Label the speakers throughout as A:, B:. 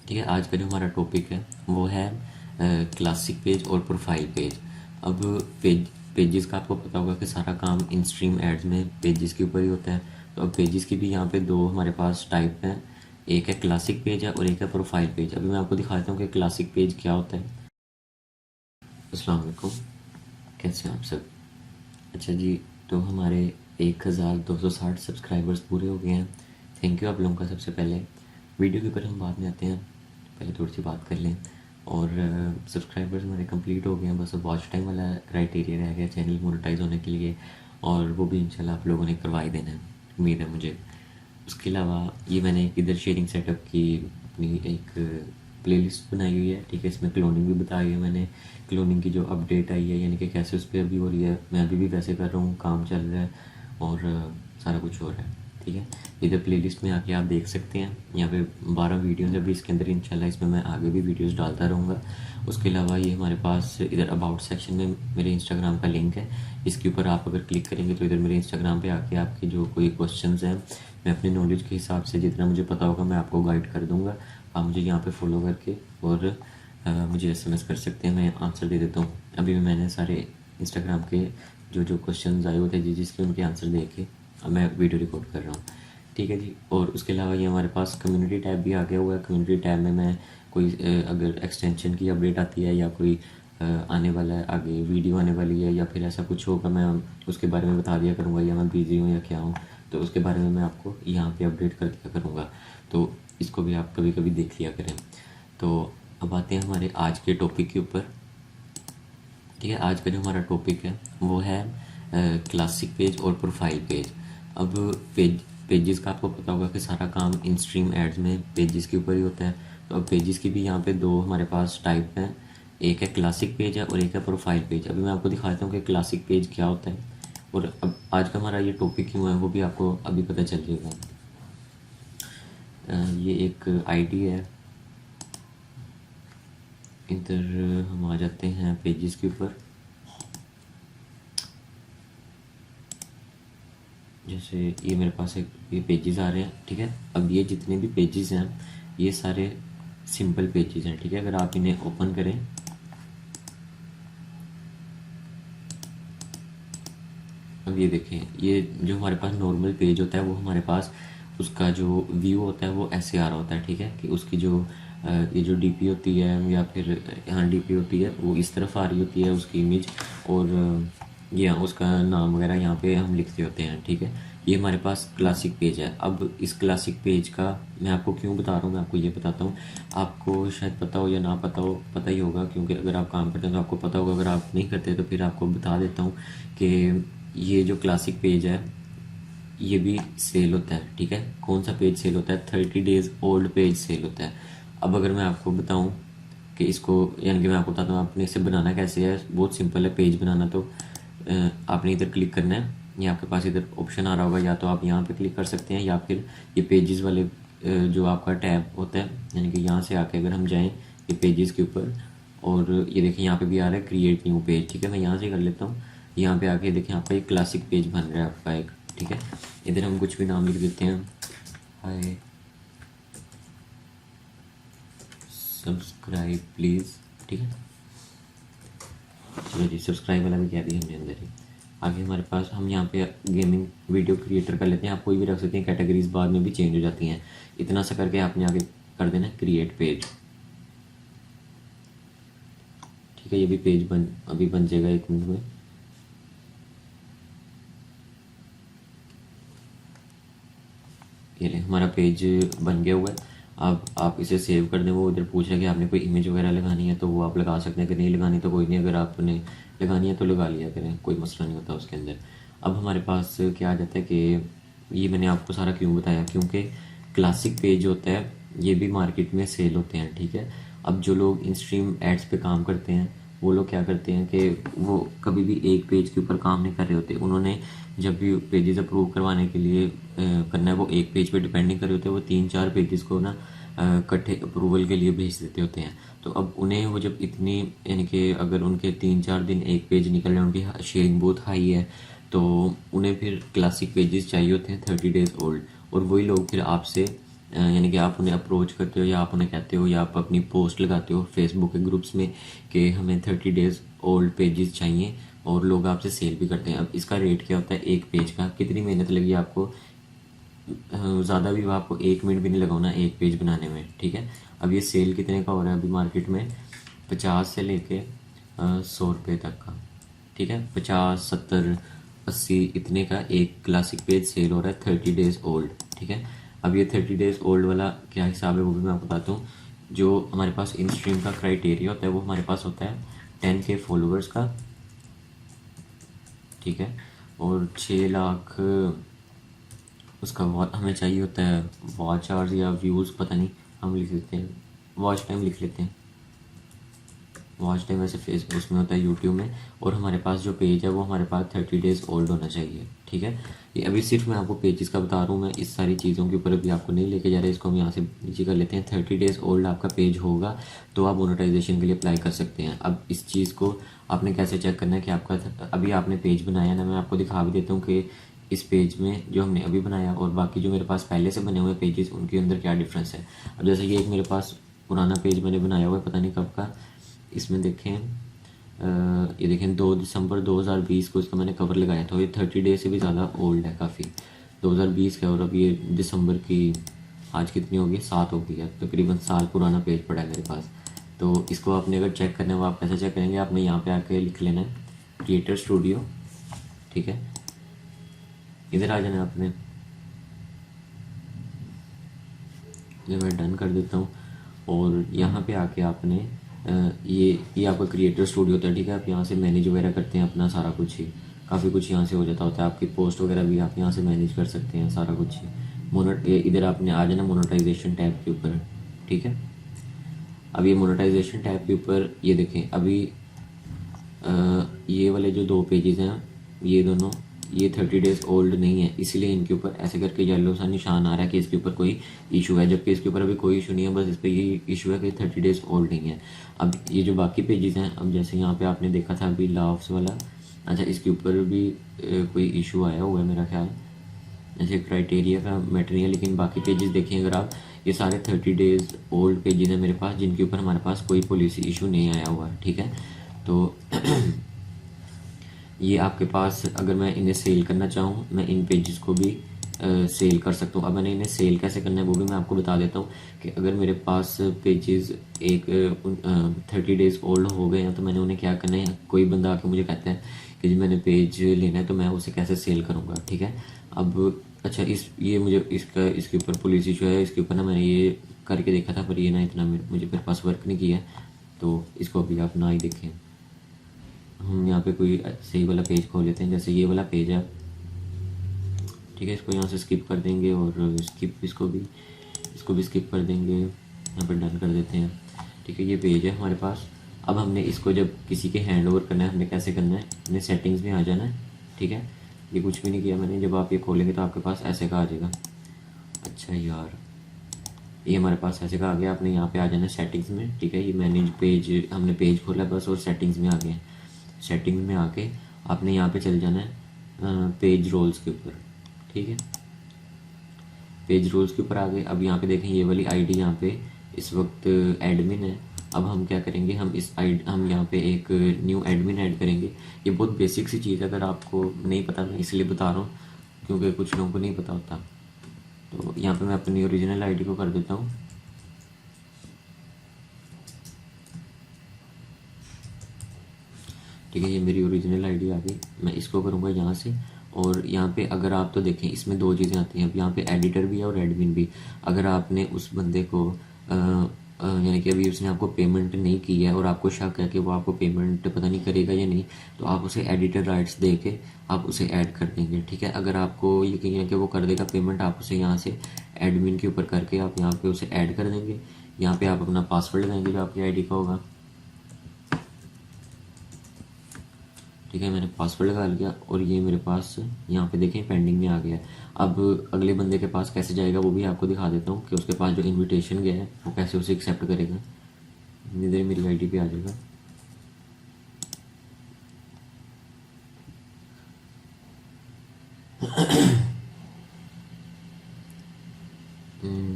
A: ठीक है। आज का जो हमारा टॉपिक है वो है क्लासिक पेज और प्रोफाइल पेज। अब पेजेस का आपको पता होगा कि सारा काम इन स्ट्रीम एड्स में पेजेस के ऊपर ही होता है। तो अब पेजेस की भी यहाँ पे दो हमारे पास टाइप हैं, एक है क्लासिक पेज है और एक है प्रोफाइल पेज। अभी मैं आपको दिखाता हूँ कि क्लासिक पेज क्या होता है। अस्सलाम वालेकुम, कैसे हैं आप सब? अच्छा जी, तो हमारे 1260 सब्सक्राइबर्स पूरे हो गए हैं। थैंक यू आप लोगों का। सबसे पहले वीडियो के ऊपर हम बाद में आते हैं, पहले थोड़ी सी बात कर लें। और सब्सक्राइबर्स हमारे कंप्लीट हो गए हैं, बस अब वॉच टाइम वाला क्राइटेरिया रह गया चैनल मोनेटाइज होने के लिए, और वो भी इंशाल्लाह आप लोगों ने करवा ही देना है, उम्मीद है मुझे। उसके अलावा ये मैंने इधर शेयरिंग सेटअप की अपनी एक प्लेलिस्ट बनाई हुई है, ठीक है। इसमें क्लोनिंग भी बताई है मैंने, क्लोनिंग की जो अपडेट आई है, यानी कि कैसे उस पर अभी हो रही है। मैं अभी भी वैसे कर रहा हूँ, काम चल रहा है और सारा कुछ हो रहा है, ठीक है। इधर प्लेलिस्ट में आके आप देख सकते हैं, यहाँ पे 12 वीडियोज़ है अभी इसके अंदर। इंशाल्लाह इसमें मैं आगे भी वीडियोज़ डालता रहूँगा। उसके अलावा ये हमारे पास इधर अबाउट सेक्शन में मेरे इंस्टाग्राम का लिंक है, इसके ऊपर आप अगर क्लिक करेंगे तो इधर मेरे इंस्टाग्राम पे आके आपकी जो कोई क्वेश्चंस हैं, मैं अपनी नॉलेज के हिसाब से जितना मुझे पता होगा मैं आपको गाइड कर दूँगा। आप मुझे यहाँ पे फॉलो करके और मुझे एसएमएस कर सकते हैं, मैं आंसर दे देता हूँ। अभी मैंने सारे इंस्टाग्राम के जो क्वेश्चन आए हुए थे जिसके उनके आंसर दे के अब मैं वीडियो रिकॉर्ड कर रहा हूँ, ठीक है जी। और उसके अलावा ये हमारे पास कम्युनिटी टैब भी आ गया हुआ है। कम्युनिटी टैब में मैं कोई अगर एक्सटेंशन की अपडेट आती है या कोई आने वाला है, आगे वीडियो आने वाली है या फिर ऐसा कुछ होगा, मैं उसके बारे में बता दिया करूँगा, या मैं बिज़ी हूँ या क्या हूँ, तो उसके बारे में मैं आपको यहाँ पे अपडेट कर दिया करूँगा। तो इसको भी आप कभी कभी देख लिया करें। तो अब आते हैं हमारे आज के टॉपिक के ऊपर, ठीक है। आज का जो हमारा टॉपिक है वो है क्लासिक पेज और प्रोफाइल पेज। अब पेजेस का आपको पता होगा कि सारा काम इन स्ट्रीम एड्स में पेजेस के ऊपर ही होता है। तो अब पेजेस की भी यहाँ पे दो हमारे पास टाइप हैं, एक है क्लासिक पेज है और एक है प्रोफाइल पेज। अभी मैं आपको दिखाता हूँ कि क्लासिक पेज क्या होता है, और अब आज का हमारा ये टॉपिक क्यों है वो भी आपको अभी पता चल जाएगा। ये एक आईडी है, इधर हम आ जाते हैं पेजेस के ऊपर। जैसे ये मेरे पास एक ये पेजेस आ रहे हैं, ठीक है। अब ये जितने भी पेजेस हैं ये सारे सिंपल पेजेस हैं, ठीक है। अगर आप इन्हें ओपन करें, अब ये देखें, ये जो हमारे पास नॉर्मल पेज होता है वो हमारे पास उसका जो व्यू होता है वो ऐसे आ रहा होता है, ठीक है। कि उसकी जो ये जो डीपी होती है या फिर यहाँ डीपी होती है वो इस तरफ आ रही होती है उसकी इमेज, और ये उसका नाम वगैरह यहाँ पे हम लिखते होते हैं, ठीक है। ये हमारे पास क्लासिक पेज है। अब इस क्लासिक पेज का मैं आपको क्यों बता रहा हूँ, मैं आपको ये बताता हूँ। आपको शायद पता हो या ना पता हो, पता ही होगा क्योंकि अगर आप काम करते हैं तो आपको पता होगा, अगर आप नहीं करते तो फिर आपको बता देता हूँ कि ये जो क्लासिक पेज है ये भी सेल होता है, ठीक है। कौन सा पेज सेल होता है? 30 डेज ओल्ड पेज सेल होता है। अब अगर मैं आपको बताऊं कि इसको, यानी कि मैं आपको बताता हूँ आपने इसे बनाना कैसे है, बहुत सिंपल है पेज बनाना। तो आपने इधर क्लिक करना है, ये आपके पास इधर ऑप्शन आ रहा होगा, या तो आप यहाँ पे क्लिक कर सकते हैं या फिर ये पेजेस वाले जो आपका टैब होता है, यानी कि यहाँ से आके अगर हम जाएँ ये पेजेस के ऊपर, और ये देखिए यहाँ पे भी आ रहा है क्रिएट न्यू पेज, ठीक है। मैं यहाँ से कर लेता हूँ, यहाँ पे आके देखें आपका एक क्लासिक पेज बन रहा है आपका एक, ठीक है। इधर हम कुछ भी नाम लिख देते हैं, हाय सब्सक्राइब प्लीज़, ठीक है। चलो जी, सब्सक्राइब वाला भी कह दिया हमने अंदर ही। आगे हमारे पास हम यहाँ पे गेमिंग वीडियो क्रिएटर कर लेते हैं, आप कोई भी रख सकते हैं, कैटेगरीज बाद में भी चेंज हो जाती हैं। इतना सा करके आपने आगे कर देना क्रिएट पेज, ठीक है। ये भी पेज अभी बन जाएगा 1 मिनट में। ये हमारा पेज बन गया हुआ है। अब आप इसे सेव कर दें। वो इधर पूछ रहा है कि आपने कोई इमेज वगैरह लगानी है तो वो आप लगा सकते हैं, कि नहीं लगानी तो कोई नहीं, अगर आपने लगानी है तो लगा लिया करें, कोई मसला नहीं होता उसके अंदर। अब हमारे पास क्या आ जाता है कि ये मैंने आपको सारा क्यों बताया, क्योंकि क्लासिक पेज होता है ये भी मार्केट में सेल होते हैं, ठीक है। अब जो लोग इन स्ट्रीम एड्स पे काम करते हैं वो लोग क्या करते हैं कि वो कभी भी एक पेज के ऊपर काम नहीं कर रहे होते। उन्होंने जब भी पेजेस अप्रूव करवाने के लिए करना है, वो एक पेज पे डिपेंड नहीं कर रहे होते, वो 3-4 पेजेस को ना इकट्ठे अप्रूवल के लिए भेज देते होते हैं। तो अब उन्हें वो जब इतनी, यानी कि अगर उनके 3-4 दिन एक पेज निकल रहे हैं, उनकी शेयरिंग बहुत हाई है, तो उन्हें फिर क्लासिक पेजेस चाहिए होते हैं 30 डेज ओल्ड, और वही लोग फिर आपसे यानी कि आप उन्हें अप्रोच करते हो या आप उन्हें कहते हो या आप अपनी पोस्ट लगाते हो फेसबुक के ग्रुप्स में कि हमें 30 डेज़ ओल्ड पेजेस चाहिए, और लोग आपसे सेल भी करते हैं। अब इसका रेट क्या होता है एक पेज का, कितनी मेहनत लगी आपको, ज़्यादा भी आपको 1 मिनट भी नहीं लगाना एक पेज बनाने में, ठीक है। अब ये सेल कितने का हो रहा है अभी मार्केट में, 50 से लेके 100 रुपये तक का, ठीक है। 50, 70, 80 इतने का एक क्लासिक पेज सेल हो रहा है 30 डेज़ ओल्ड, ठीक है। अब ये 30 डेज़ ओल्ड वाला क्या हिसाब है वो भी मैं आपको बताता हूँ। जो हमारे पास इन स्ट्रीम का क्राइटेरिया होता है वो हमारे पास होता है 10K फॉलोअर्स का, ठीक है। और 6 लाख उसका हमें चाहिए होता है वॉच आवर्स या व्यूज़, पता नहीं, हम लिख लेते हैं वॉच टाइम लिख लेते हैं। वॉच टाइम वैसे फेस उसमें होता है यूट्यूब में, और हमारे पास जो पेज है वो हमारे पास 30 डेज़ ओल्ड होना चाहिए, ठीक है। ये अभी सिर्फ मैं आपको पेजेस का बता रहा हूँ, मैं इस सारी चीज़ों के ऊपर अभी आपको नहीं लेके जा रहा है। इसको हम यहाँ से नीचे कर लेते हैं। 30 डेज़ ओल्ड आपका पेज होगा तो आप मोनेटाइजेशन के लिए अप्लाई कर सकते हैं। अब इस चीज़ को आपने कैसे चेक करना है कि आपका अभी आपने पेज बनाया ना, मैं आपको दिखा भी देता हूँ कि इस पेज में जो हमने अभी बनाया और बाकी जो मेरे पास पहले से बने हुए पेजेस उनके अंदर क्या डिफरेंस है। अब जैसे कि एक मेरे पास पुराना पेज मैंने बनाया हुआ है, पता नहीं कब का, इसमें देखें ये देखें 2 दिसंबर 2020 को इसका मैंने कवर लगाया था। ये 30 डेज से भी ज़्यादा ओल्ड है काफ़ी, 2020 का। और अब ये दिसंबर की आज कितनी होगी, 7 हो गई है, तकरीबन साल पुराना पेज पड़ा है मेरे पास। तो इसको आपने अगर चेक करना है वो आप कैसे चेक करेंगे, आपने यहाँ पे आके लिख लेना है क्रिएटर स्टूडियो, ठीक है। इधर आ जाना है आपने, ये मैं डन कर देता हूँ। और यहाँ पे आके आपने ये आपका क्रिएटर स्टूडियो होता है, ठीक है। आप यहाँ से मैनेज वगैरह करते हैं अपना सारा कुछ ही, काफ़ी कुछ यहाँ से हो जाता होता है। आपकी पोस्ट वगैरह भी आप यहाँ से मैनेज कर सकते हैं सारा कुछ ही। इधर आपने आ जाना मोनेटाइजेशन टैब के ऊपर, ठीक है। अब ये मोनेटाइजेशन टैब के ऊपर ये देखें अभी ये वाले जो 2 पेजेस हैं ये दोनों, ये 30 डेज़ ओल्ड नहीं है, इसीलिए इनके ऊपर ऐसे करके येलो सा निशान आ रहा है कि इसके ऊपर कोई इशू है, जबकि इसके ऊपर अभी कोई इशू नहीं है, बस इस पर ये इशू है कि 30 डेज़ ओल्ड नहीं है। अब ये जो बाकी पेजेस हैं, अब जैसे यहाँ पे आपने देखा था अभी लाफ्स वाला, अच्छा इसके ऊपर भी कोई इशू आया हुआ है मेरा ख्याल, जैसे क्राइटेरिया का मैटर नहीं है। लेकिन बाकी पेजेस देखें अगर आप, ये सारे 30 डेज़ ओल्ड पेजेस हैं मेरे पास जिनके ऊपर हमारे पास कोई पॉलिसी इशू नहीं आया हुआ है, ठीक है। तो ये आपके पास अगर मैं इन्हें सेल करना चाहूँ मैं इन पेजेस को भी सेल कर सकता हूँ। अब मैंने इन्हें सेल कैसे करना है वो भी मैं आपको बता देता हूँ कि अगर मेरे पास पेजेस एक 30 डेज़ ओल्ड हो गए हैं तो मैंने उन्हें क्या करना है, कोई बंदा आके मुझे कहता है कि जी मैंने पेज लेना है तो मैं उसे कैसे सेल करूँगा, ठीक है। अब अच्छा ये मुझे इसके ऊपर पुलिस इशू है, इसके ऊपर ना मैंने ये करके देखा था पर ये ना इतना मुझे मेरे पास वर्क नहीं किया, तो इसको अभी आप ना ही देखें। हम यहाँ पे कोई सही वाला पेज खोल लेते हैं, जैसे ये वाला पेज है, ठीक है। इसको यहाँ से स्किप कर देंगे और इसको भी स्किप कर देंगे, यहाँ पर डन कर देते हैं, ठीक है। ये पेज है हमारे पास। अब हमने इसको जब किसी के हैंड ओवर करना है हमने कैसे करना है, हमने सेटिंग्स में आ जाना है, ठीक है। ये कुछ भी नहीं किया मैंने, जब आप ये खोलेंगे तो आपके पास ऐसे का आ जाएगा। अच्छा यार, ये हमारे पास ऐसे का आ गया। आपने यहाँ पे आ जाना सेटिंग्स में, ठीक है। ये मैनेज पेज, हमने पेज खोला बस और सेटिंग्स में आ गए। सेटिंग में आके आपने यहाँ पे चल जाना है पेज रोल्स के ऊपर, ठीक है। पेज रोल्स के ऊपर आ गए। अब यहाँ पे देखें ये वाली आईडी यहाँ पे इस वक्त एडमिन है। अब हम क्या करेंगे, हम यहाँ पे एक न्यू एडमिन ऐड करेंगे। ये बहुत बेसिक सी चीज़ है, अगर आपको नहीं पता मैं इसलिए बता रहा हूँ क्योंकि कुछ लोगों को नहीं पता होता। तो यहाँ पे मैं अपनी ओरिजिनल आईडी को कर देता हूँ, ठीक है। ये मेरी ओरिजिनल आईडी आ गई, मैं इसको करूँगा यहाँ से। और यहाँ पे अगर आप तो देखें इसमें 2 चीज़ें आती हैं। अब यहाँ पे एडिटर भी है और एडमिन भी। अगर आपने उस बंदे को यानी कि अभी उसने आपको पेमेंट नहीं की है और आपको शक है कि वो आपको पेमेंट पता नहीं करेगा या नहीं, तो आप उसे एडिटर राइट्स दे के आप उसे ऐड कर देंगे, ठीक है। अगर आपको यकीन है कि वो कर देगा पेमेंट, आप उसे यहाँ से एडमिन के ऊपर करके आप यहाँ पे उसे ऐड कर देंगे। यहाँ पे आप अपना पासवर्ड लगाएंगे जो आपकी आईडी का होगा, ठीक है। मैंने पासवर्ड लगा लिया और ये मेरे पास यहाँ पे देखें पेंडिंग में आ गया है। अब अगले बंदे के पास कैसे जाएगा वो भी आपको दिखा देता हूँ कि उसके पास जो इनविटेशन गया है वो कैसे उसे एक्सेप्ट करेगा। इधर मेरी आईडी पे आ जाएगा,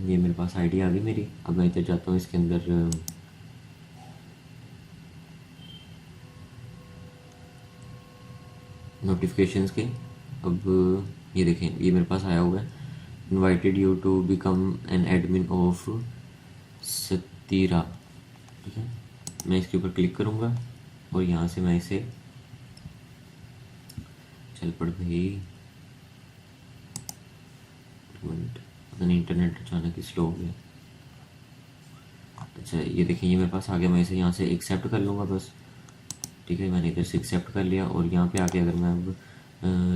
A: ये मेरे आईडी आ गई मेरी। अब मैं इधर जाता हूँ इसके अंदर, नोटिफिकेशंस के। अब ये देखें, ये मेरे पास आया हुआ है, invited you to become an admin of सतीरा। ठीक है, मैं इसके ऊपर क्लिक करूँगा और यहाँ से मैं इसे, चल पड़ भाई, पता नहीं इंटरनेट अचानक ही स्लो हो गया। अच्छा ये देखिए, ये मेरे पास आ गया, मैं इसे यहाँ से एक्सेप्ट कर लूँगा बस। ठीक है, मैंने इधर से एक्सेप्ट कर लिया और यहाँ पे आके अगर मैं अब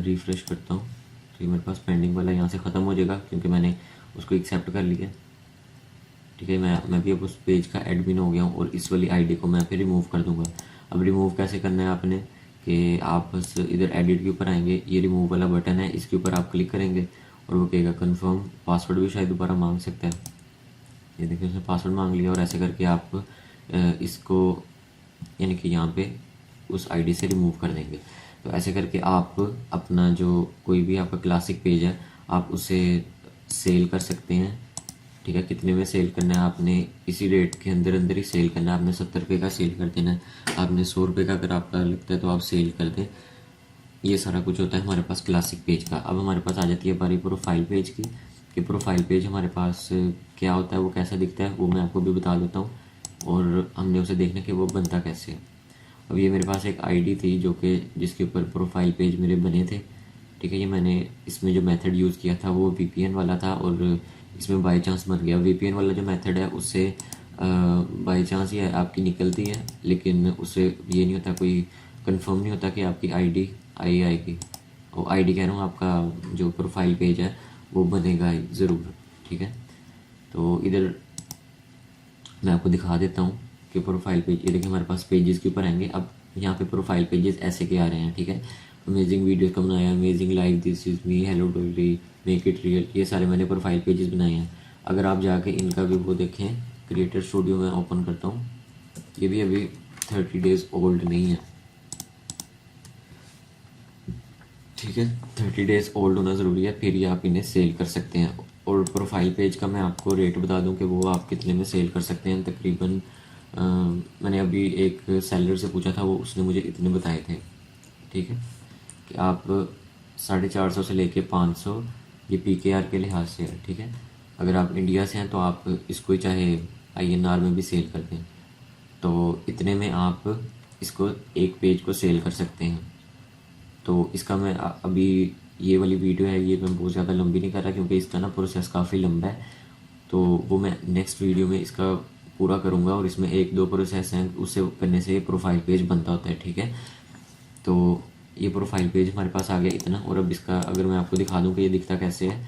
A: रिफ़्रेश करता हूँ तो ये मेरे पास पेंडिंग वाला यहाँ से ख़त्म हो जाएगा क्योंकि मैंने उसको एक्सेप्ट कर लिया। ठीक है, मैं भी अब उस पेज का एडमिन हो गया हूँ और इस वाली आईडी को मैं फिर रिमूव कर दूँगा। अब रिमूव कैसे करना है आपने, कि आप बस इधर एडिट के ऊपर आएंगे, ये रिमूव वाला बटन है, इसके ऊपर आप क्लिक करेंगे और वो कहेगा कन्फर्म, पासवर्ड भी शायद दोबारा मांग सकता है। ये देखिए, उसने पासवर्ड मांग लिया और ऐसे करके आप इसको यानी कि यहाँ पे उस आईडी से रिमूव कर देंगे। तो ऐसे करके आप अपना जो कोई भी आपका क्लासिक पेज है आप उसे सेल कर सकते हैं। ठीक है, कितने में सेल करना है आपने, इसी रेट के अंदर अंदर ही सेल करना है। आपने 70 रुपये का सेल कर देना है, आपने 100 रुपये का अगर आपका लगता है तो आप सेल कर दें। ये सारा कुछ होता है हमारे पास क्लासिक पेज का। अब हमारे पास आ जाती है बारी प्रोफाइल पेज की, कि प्रोफाइल पेज हमारे पास क्या होता है, वो कैसा दिखता है, वो मैं आपको भी बता देता हूँ और हमने उसे देखना कि वो बनता कैसे है। अब ये मेरे पास एक आईडी थी जो कि जिसके ऊपर प्रोफाइल पेज मेरे बने थे। ठीक है, ये मैंने इसमें जो मेथड यूज़ किया था वो वीपीएन वाला था और इसमें बाई चांस बन गया। वीपीएन वाला जो मेथड है उससे बाई चांस ही आपकी निकलती है, लेकिन उससे ये नहीं होता, कोई कंफर्म नहीं होता कि आपकी आईडी आएगी। और आईडी कह रहा हूँ, आपका जो प्रोफाइल पेज है वो बनेगा ज़रूर। ठीक है, तो इधर मैं आपको दिखा देता हूँ कि प्रोफाइल पेज, ये देखिए हमारे पास पेजेस के ऊपर आएंगे। अब यहाँ पे प्रोफाइल पेजेस ऐसे के आ रहे हैं। ठीक है, अमेजिंग वीडियोस का बनाया, amazing life, this is me, hello Dolly, make it real, ये सारे मैंने प्रोफाइल पेजेस बनाए हैं। अगर आप जाके इनका भी वो देखें, क्रिएटर स्टूडियो में ओपन करता हूँ, ये भी अभी 30 डेज़ ओल्ड नहीं है। ठीक है, 30 डेज़ ओल्ड होना ज़रूरी है, फिर ही आप इन्हें सेल कर सकते हैं। और प्रोफाइल पेज का मैं आपको रेट बता दूं कि वो आप कितने में सेल कर सकते हैं। तकरीबन मैंने अभी एक सेलर से पूछा था, वो उसने मुझे इतने बताए थे। ठीक है, कि आप 450 से लेके 500, ये PKR के लिहाज से है। ठीक है, अगर आप इंडिया से हैं तो आप इसको ही चाहे INR में भी सेल कर दें, तो इतने में आप इसको एक पेज को सेल कर सकते हैं। तो इसका मैं अभी ये वाली वीडियो है, ये मैं बहुत ज़्यादा लंबी नहीं कर रहा क्योंकि इसका ना प्रोसेस काफ़ी लंबा है, तो वो मैं नेक्स्ट वीडियो में इसका पूरा करूँगा। और इसमें 1-2 प्रोसेस हैं, उससे करने से ये प्रोफाइल पेज बनता होता है। ठीक है, तो ये प्रोफाइल पेज हमारे पास आ गया इतना। और अब इसका अगर मैं आपको दिखा दूँ कि ये दिखता कैसे है,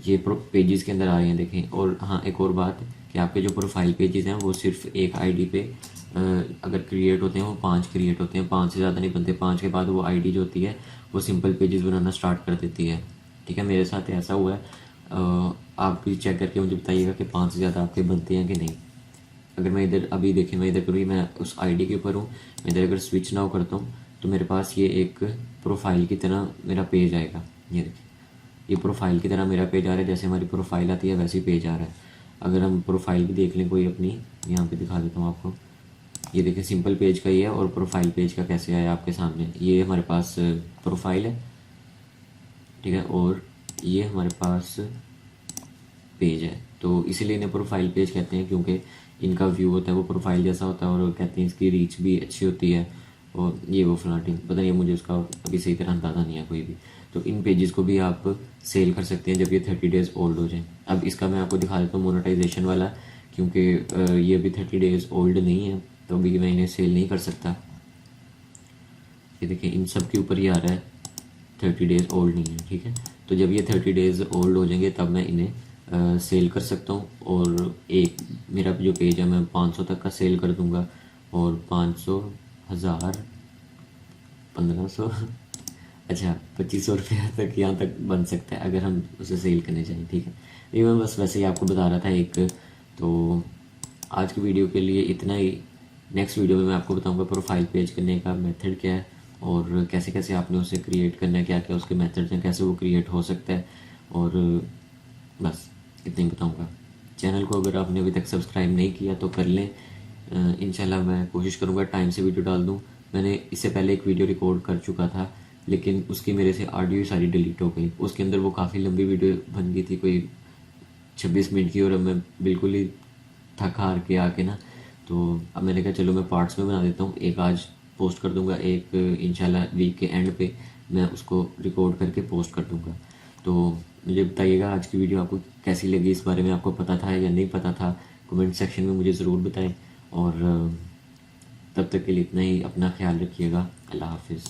A: ये पेजेस के अंदर आ रहे हैं देखें। और हाँ, एक और बात कि आपके जो प्रोफाइल पेजेस हैं वो सिर्फ एक आईडी पे अगर क्रिएट होते हैं, वो 5 क्रिएट होते हैं, 5 से ज़्यादा नहीं बनते। 5 के बाद वो आईडी जो होती है वो सिंपल पेजेस बनाना स्टार्ट कर देती है। ठीक है, मेरे साथ ऐसा हुआ है, आप भी चेक करके मुझे बताइएगा कि 5 से ज़्यादा आपके बनते हैं कि नहीं। अगर मैं इधर अभी देखें, मैं इधर करूँ, मैं उस आईडी के ऊपर हूँ, मैं इधर अगर स्विच नाउ करता हूँ तो मेरे पास ये एक प्रोफाइल की तरह मेरा पेज आएगा। ये देखिए, ये प्रोफाइल की तरह मेरा पेज आ रहा है, जैसे हमारी प्रोफाइल आती है वैसे ही पेज आ रहा है। अगर हम प्रोफाइल भी देख लें कोई अपनी, यहाँ पे दिखा देता हूँ आपको, ये देखिए सिंपल पेज का ही है और प्रोफाइल पेज का कैसे आया आपके सामने। ये हमारे पास प्रोफाइल है, ठीक है, और ये हमारे पास पेज है। तो इसीलिए इन्हें प्रोफाइल पेज कहते हैं क्योंकि इनका व्यू होता है वो प्रोफाइल जैसा होता है, और कहते हैं इसकी रीच भी अच्छी होती है। और ये वो फ्लाटिंग, पता नहीं, मुझे उसका अभी सही तरह अंदाज़ा नहीं है कोई भी। तो इन पेजेस को भी आप सेल कर सकते हैं जब ये 30 डेज़ ओल्ड हो जाए। अब इसका मैं आपको दिखा देता हूँ मोनेटाइजेशन वाला, क्योंकि ये अभी 30 डेज़ ओल्ड नहीं है, तो अभी मैं इन्हें सेल नहीं कर सकता। ये देखिए, इन सब के ऊपर ही आ रहा है 30 डेज़ ओल्ड नहीं है। ठीक है, तो जब ये 30 डेज़ ओल्ड हो जाएंगे तब मैं इन्हें सेल कर सकता हूँ। और एक मेरा जो पेज है मैं 500 तक का सेल कर दूँगा, और 500, 1000, 1500 अच्छा 2500 रुपये तक यहाँ तक बन सकता है अगर हम उसे सेल करने चाहिए। ठीक है, ये मैं बस वैसे ही आपको बता रहा था एक। तो आज की वीडियो के लिए इतना ही। नेक्स्ट वीडियो में मैं आपको बताऊंगा प्रोफाइल पेज करने का मेथड क्या है और कैसे कैसे आपने उसे क्रिएट करना है, क्या क्या उसके मेथड्स हैं, कैसे वो क्रिएट हो सकता है, और बस इतना ही बताऊंगा। चैनल को अगर आपने अभी तक सब्सक्राइब नहीं किया तो कर लें। इंशाल्लाह मैं कोशिश करूँगा टाइम से वीडियो डाल दूँ। मैंने इससे पहले एक वीडियो रिकॉर्ड कर चुका था, लेकिन उसकी मेरे से ऑडियो सारी डिलीट हो गई। उसके अंदर वो काफ़ी लंबी वीडियो बन गई थी, कोई 26 मिनट की, और अब मैं बिल्कुल ही थक हार के आके ना, तो अब मैंने कहा चलो मैं पार्ट्स में बना देता हूँ। एक आज पोस्ट कर दूँगा, एक इंशाल्लाह वीक के एंड पे मैं उसको रिकॉर्ड करके पोस्ट कर दूँगा। तो मुझे बताइएगा आज की वीडियो आपको कैसी लगी, इस बारे में आपको पता था या नहीं पता था, कमेंट सेक्शन में मुझे ज़रूर बताएं। और तब तक के लिए इतना ही, अपना ख्याल रखिएगा। अल्लाह हाफिज़।